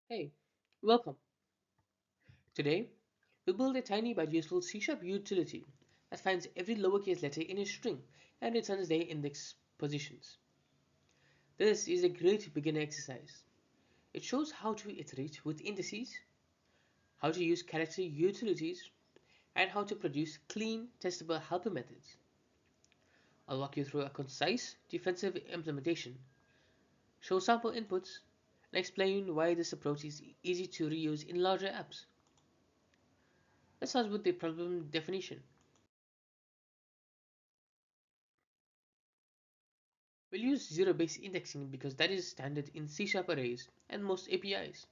Hey, welcome. Today, we build a tiny but useful C# utility that finds every lowercase letter in a string and returns their index positions. This is a great beginner exercise. It shows how to iterate with indices, how to use character utilities, and how to produce clean, testable helper methods. I'll walk you through a concise, defensive implementation, show sample inputs, and explain why this approach is easy to reuse in larger apps. Let's start with the problem definition. We'll use zero-based indexing because that is standard in C# arrays and most APIs.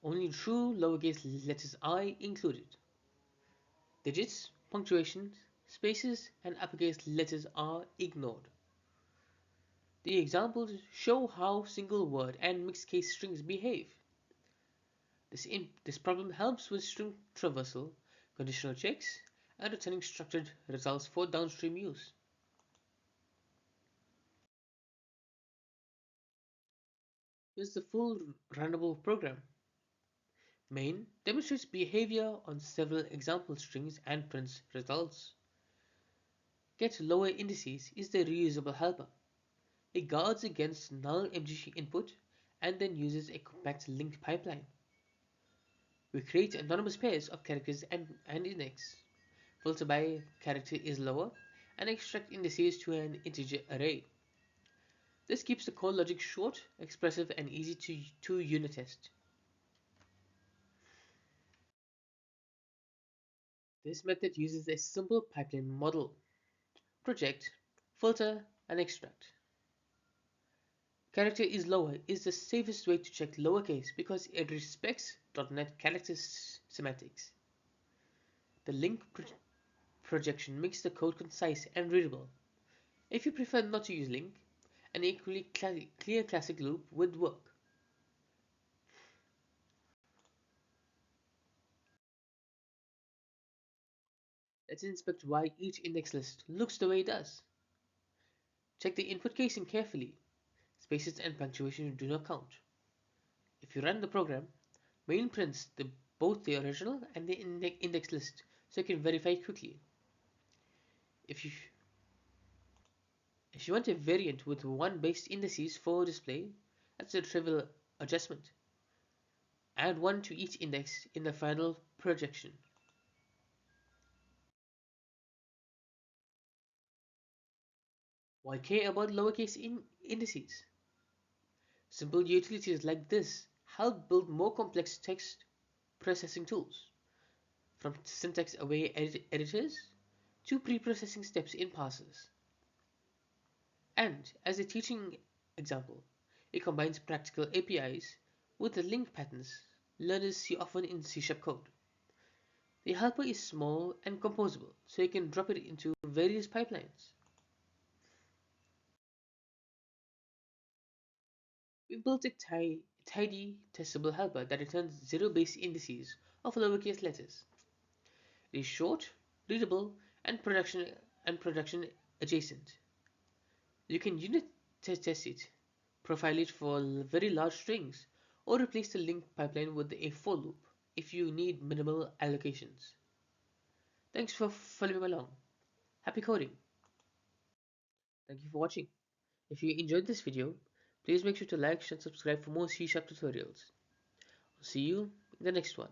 Only true lowercase letters I included. Digits, punctuations, spaces, and uppercase letters are ignored. The examples show how single word and mixed case strings behave. This problem helps with string traversal, conditional checks, and returning structured results for downstream use. Here's the full runnable program. Main demonstrates behavior on several example strings and prints results. Get lower indices is the reusable helper. It guards against null MGC input and then uses a compact linked pipeline. We create anonymous pairs of characters and index, filter by character is lower, and extract indices to an integer array. This keeps the core logic short, expressive, and easy to unit test. This method uses a simple pipeline model: project, filter, and extract. Character is lower is the safest way to check lowercase because it respects .NET character semantics. The link projection makes the code concise and readable. If you prefer not to use link, an equally clear classic loop would work. Let's inspect why each index list looks the way it does. Check the input casing carefully. Spaces and punctuation do not count. If you run the program, main prints both the original and the index list so you can verify quickly. If you If you want a variant with one based indices for display, that's a trivial adjustment. Add one to each index in the final projection. Why care about lowercase indices? Simple utilities like this help build more complex text processing tools, from syntax aware editors to preprocessing steps in parsers. And as a teaching example, it combines practical APIs with the link patterns learners see often in C# code. The helper is small and composable, so you can drop it into various pipelines. We built a tidy, testable helper that returns zero-based indices of lowercase letters. It is short, readable, and production adjacent. You can unit test it, profile it for very large strings, or replace the link pipeline with a for loop if you need minimal allocations. Thanks for following along. Happy coding! Thank you for watching. If you enjoyed this video, please make sure to like, share, and subscribe for more C# tutorials. I'll see you in the next one.